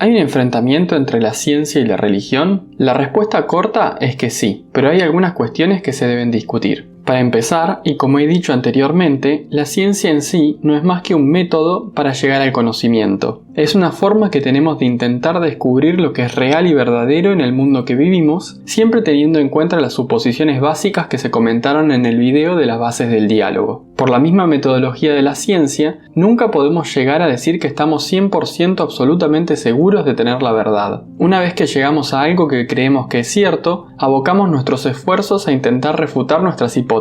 ¿Hay un enfrentamiento entre la ciencia y la religión? La respuesta corta es que sí, pero hay algunas cuestiones que se deben discutir. Para empezar, y como he dicho anteriormente, la ciencia en sí no es más que un método para llegar al conocimiento. Es una forma que tenemos de intentar descubrir lo que es real y verdadero en el mundo que vivimos, siempre teniendo en cuenta las suposiciones básicas que se comentaron en el video de las bases del diálogo. Por la misma metodología de la ciencia, nunca podemos llegar a decir que estamos 100% absolutamente seguros de tener la verdad. Una vez que llegamos a algo que creemos que es cierto, abocamos nuestros esfuerzos a intentar refutar nuestras hipótesis.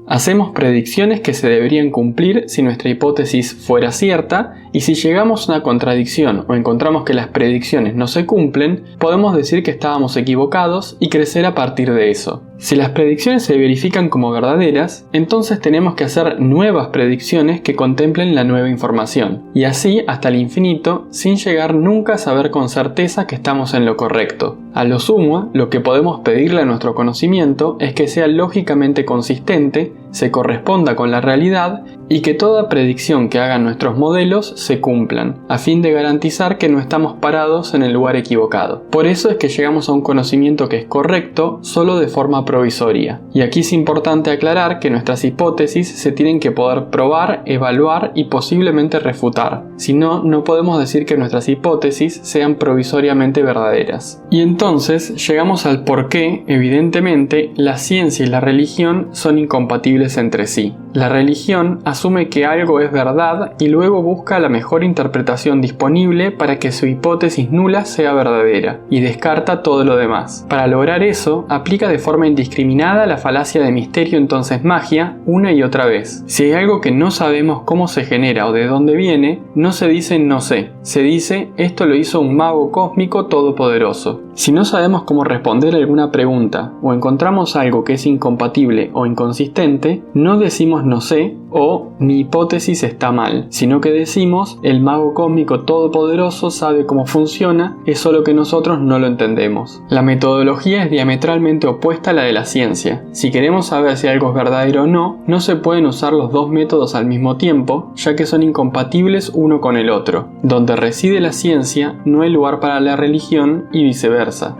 Hacemos predicciones que se deberían cumplir si nuestra hipótesis fuera cierta, y si llegamos a una contradicción o encontramos que las predicciones no se cumplen, podemos decir que estábamos equivocados y crecer a partir de eso. Si las predicciones se verifican como verdaderas, entonces tenemos que hacer nuevas predicciones que contemplen la nueva información, y así hasta el infinito, sin llegar nunca a saber con certeza que estamos en lo correcto. A lo sumo, lo que podemos pedirle a nuestro conocimiento es que sea lógicamente consistente, se corresponda con la realidad y que toda predicción que hagan nuestros modelos se cumplan, a fin de garantizar que no estamos parados en el lugar equivocado. Por eso es que llegamos a un conocimiento que es correcto solo de forma provisoria. Y aquí es importante aclarar que nuestras hipótesis se tienen que poder probar, evaluar y posiblemente refutar. Si no, no podemos decir que nuestras hipótesis sean provisoriamente verdaderas. Y entonces llegamos al por qué, evidentemente, la ciencia y la religión son incompatibles entre sí. La religión asume que algo es verdad y luego busca la mejor interpretación disponible para que su hipótesis nula sea verdadera, y descarta todo lo demás. Para lograr eso, aplica de forma indiscriminada la falacia de misterio entonces magia una y otra vez. Si hay algo que no sabemos cómo se genera o de dónde viene, no se dice no sé, se dice esto lo hizo un mago cósmico todopoderoso. Si no sabemos cómo responder a alguna pregunta o encontramos algo que es incompatible o inconsistente, no decimos no sé o mi hipótesis está mal, sino que decimos el mago cósmico todopoderoso sabe cómo funciona, es solo que nosotros no lo entendemos. La metodología es diametralmente opuesta a la de la ciencia. Si queremos saber si algo es verdadero o no, no se pueden usar los dos métodos al mismo tiempo, ya que son incompatibles uno con el otro. Donde reside la ciencia, no hay lugar para la religión y viceversa.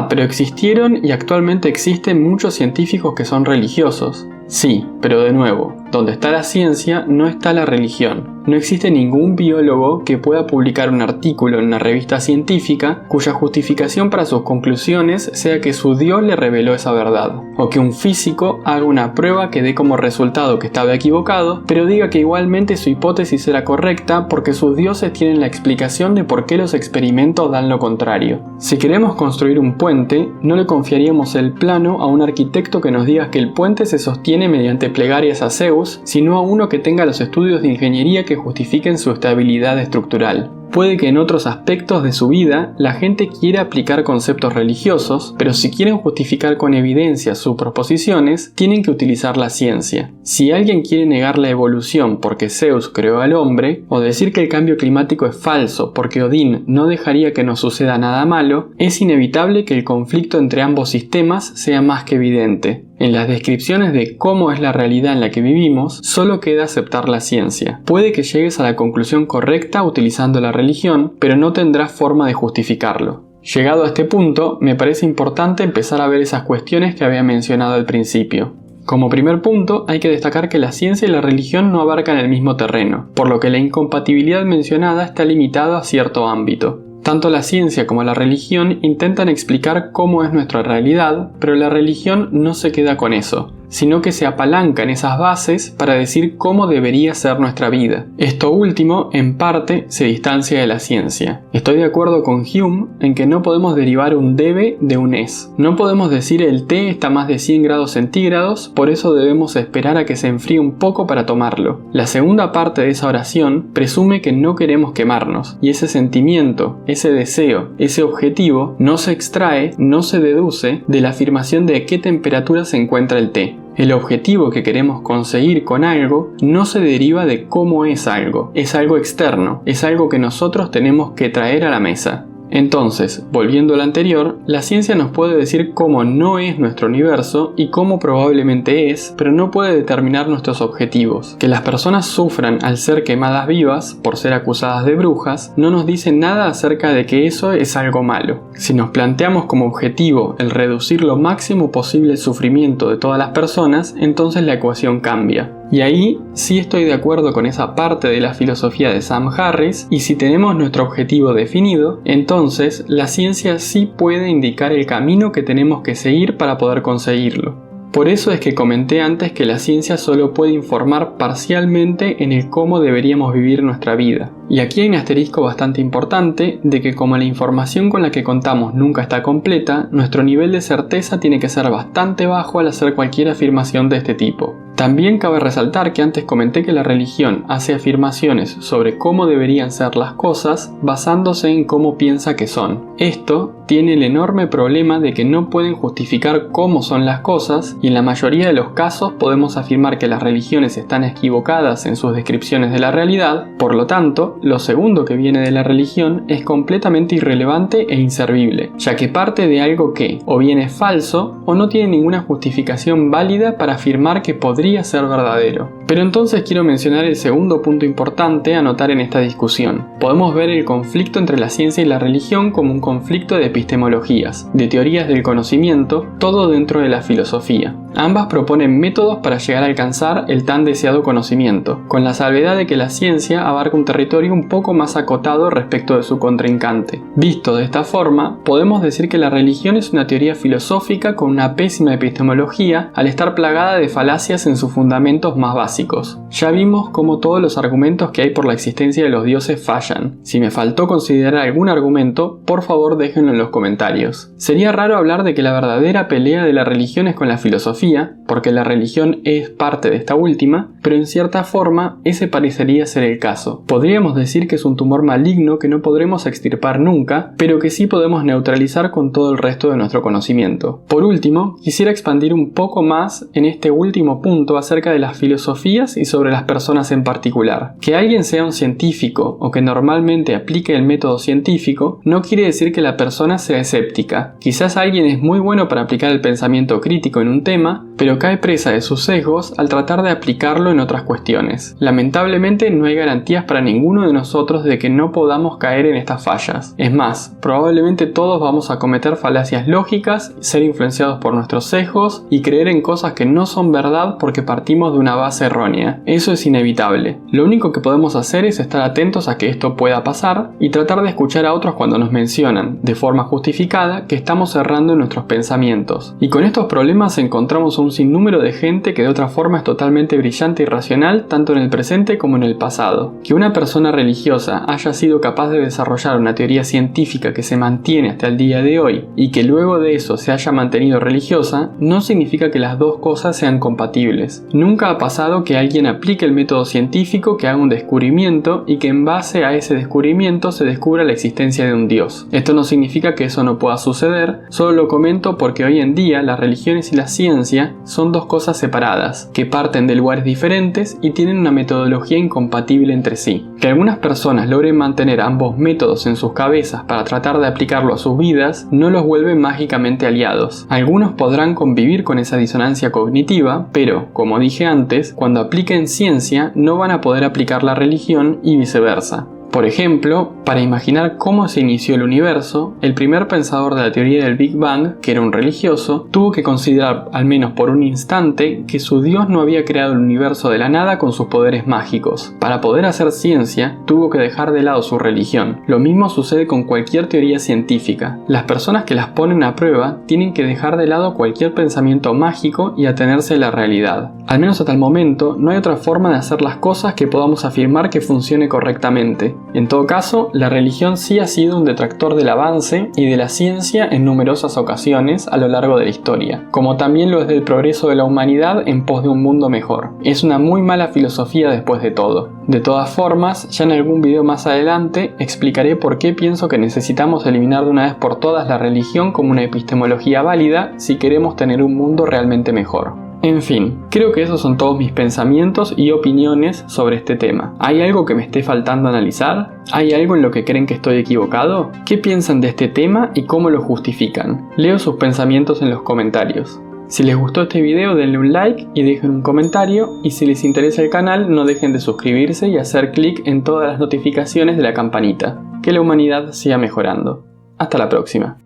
Pero existieron y actualmente existen muchos científicos que son religiosos. Sí, pero de nuevo, donde está la ciencia no está la religión. No existe ningún biólogo que pueda publicar un artículo en una revista científica cuya justificación para sus conclusiones sea que su Dios le reveló esa verdad, o que un físico haga una prueba que dé como resultado que estaba equivocado, pero diga que igualmente su hipótesis era correcta porque sus dioses tienen la explicación de por qué los experimentos dan lo contrario. Si queremos construir un puente, no le confiaríamos el plano a un arquitecto que nos diga que el puente se sostiene mediante plegarias a Zeus, sino a uno que tenga los estudios de ingeniería que justifiquen su estabilidad estructural. Puede que en otros aspectos de su vida la gente quiera aplicar conceptos religiosos, pero si quieren justificar con evidencia sus proposiciones, tienen que utilizar la ciencia. Si alguien quiere negar la evolución porque Zeus creó al hombre, o decir que el cambio climático es falso porque Odín no dejaría que nos suceda nada malo, es inevitable que el conflicto entre ambos sistemas sea más que evidente. En las descripciones de cómo es la realidad en la que vivimos, solo queda aceptar la ciencia. Puede que llegues a la conclusión correcta utilizando la religión, pero no tendrás forma de justificarlo. Llegado a este punto, me parece importante empezar a ver esas cuestiones que había mencionado al principio. Como primer punto, hay que destacar que la ciencia y la religión no abarcan el mismo terreno, por lo que la incompatibilidad mencionada está limitada a cierto ámbito. Tanto la ciencia como la religión intentan explicar cómo es nuestra realidad, pero la religión no se queda con eso, sino que se apalanca en esas bases para decir cómo debería ser nuestra vida. Esto último, en parte, se distancia de la ciencia. Estoy de acuerdo con Hume en que no podemos derivar un debe de un es. No podemos decir el té está a más de 100 grados centígrados, por eso debemos esperar a que se enfríe un poco para tomarlo. La segunda parte de esa oración presume que no queremos quemarnos, y ese sentimiento, ese deseo, ese objetivo, no se extrae, no se deduce de la afirmación de a qué temperatura se encuentra el té. El objetivo que queremos conseguir con algo no se deriva de cómo es algo externo, es algo que nosotros tenemos que traer a la mesa. Entonces, volviendo a lo anterior, la ciencia nos puede decir cómo no es nuestro universo y cómo probablemente es, pero no puede determinar nuestros objetivos. Que las personas sufran al ser quemadas vivas por ser acusadas de brujas no nos dice nada acerca de que eso es algo malo. Si nos planteamos como objetivo el reducir lo máximo posible el sufrimiento de todas las personas, entonces la ecuación cambia. Y ahí sí estoy de acuerdo con esa parte de la filosofía de Sam Harris, y si tenemos nuestro objetivo definido, entonces la ciencia sí puede indicar el camino que tenemos que seguir para poder conseguirlo. Por eso es que comenté antes que la ciencia solo puede informar parcialmente en el cómo deberíamos vivir nuestra vida. Y aquí hay un asterisco bastante importante de que como la información con la que contamos nunca está completa, nuestro nivel de certeza tiene que ser bastante bajo al hacer cualquier afirmación de este tipo. También cabe resaltar que antes comenté que la religión hace afirmaciones sobre cómo deberían ser las cosas basándose en cómo piensa que son. Esto tiene el enorme problema de que no pueden justificar cómo son las cosas, y en la mayoría de los casos podemos afirmar que las religiones están equivocadas en sus descripciones de la realidad. Por lo tanto, lo segundo que viene de la religión es completamente irrelevante e inservible, ya que parte de algo que o bien es falso o no tiene ninguna justificación válida para afirmar que podría ser verdadero. Pero entonces quiero mencionar el segundo punto importante a notar en esta discusión. Podemos ver el conflicto entre la ciencia y la religión como un conflicto de epistemologías, de teorías del conocimiento, todo dentro de la filosofía. Ambas proponen métodos para llegar a alcanzar el tan deseado conocimiento, con la salvedad de que la ciencia abarca un territorio un poco más acotado respecto de su contrincante. Visto de esta forma, podemos decir que la religión es una teoría filosófica con una pésima epistemología al estar plagada de falacias en sus fundamentos más básicos. Ya vimos cómo todos los argumentos que hay por la existencia de los dioses fallan. Si me faltó considerar algún argumento, por favor déjenlo en los comentarios. Sería raro hablar de que la verdadera pelea de la religión es con la filosofía, porque la religión es parte de esta última, pero en cierta forma ese parecería ser el caso. Podríamos decir que es un tumor maligno que no podremos extirpar nunca, pero que sí podemos neutralizar con todo el resto de nuestro conocimiento. Por último, quisiera expandir un poco más en este último punto acerca de las filosofías y sobre las personas en particular. Que alguien sea un científico o que normalmente aplique el método científico no quiere decir que la persona sea escéptica. Quizás alguien es muy bueno para aplicar el pensamiento crítico en un tema, pero cae presa de sus sesgos al tratar de aplicarlo en otras cuestiones. Lamentablemente no hay garantías para ninguno de nosotros de que no podamos caer en estas fallas. Es más, probablemente todos vamos a cometer falacias lógicas, ser influenciados por nuestros sesgos y creer en cosas que no son verdad porque partimos de una base errónea. Eso es inevitable. Lo único que podemos hacer es estar atentos a que esto pueda pasar y tratar de escuchar a otros cuando nos mencionan, de forma justificada, que estamos errando en nuestros pensamientos. Y con estos problemas encontramos un sinnúmero de gente que de otra forma es totalmente brillante y racional tanto en el presente como en el pasado. Que una persona religiosa haya sido capaz de desarrollar una teoría científica que se mantiene hasta el día de hoy y que luego de eso se haya mantenido religiosa no significa que las dos cosas sean compatibles. Nunca ha pasado que alguien aplique el método científico, que haga un descubrimiento y que en base a ese descubrimiento se descubra la existencia de un dios. Esto no significa que eso no pueda suceder, solo lo comento porque hoy en día las religiones y la ciencia son dos cosas separadas, que parten de lugares diferentes y tienen una metodología incompatible entre sí. Que algunas personas logren mantener ambos métodos en sus cabezas para tratar de aplicarlo a sus vidas no los vuelve mágicamente aliados. Algunos podrán convivir con esa disonancia cognitiva, pero, como dije antes, cuando apliquen ciencia no van a poder aplicar la religión y viceversa. Por ejemplo, para imaginar cómo se inició el universo, el primer pensador de la teoría del Big Bang, que era un religioso, tuvo que considerar, al menos por un instante, que su Dios no había creado el universo de la nada con sus poderes mágicos. Para poder hacer ciencia, tuvo que dejar de lado su religión. Lo mismo sucede con cualquier teoría científica. Las personas que las ponen a prueba tienen que dejar de lado cualquier pensamiento mágico y atenerse a la realidad. Al menos hasta el momento, no hay otra forma de hacer las cosas que podamos afirmar que funcione correctamente. En todo caso, la religión sí ha sido un detractor del avance y de la ciencia en numerosas ocasiones a lo largo de la historia, como también lo es del progreso de la humanidad en pos de un mundo mejor. Es una muy mala filosofía después de todo. De todas formas, ya en algún video más adelante explicaré por qué pienso que necesitamos eliminar de una vez por todas la religión como una epistemología válida si queremos tener un mundo realmente mejor. En fin, creo que esos son todos mis pensamientos y opiniones sobre este tema. ¿Hay algo que me esté faltando analizar? ¿Hay algo en lo que creen que estoy equivocado? ¿Qué piensan de este tema y cómo lo justifican? Leo sus pensamientos en los comentarios. Si les gustó este video denle un like y dejen un comentario, y si les interesa el canal no dejen de suscribirse y hacer clic en todas las notificaciones de la campanita. Que la humanidad siga mejorando. Hasta la próxima.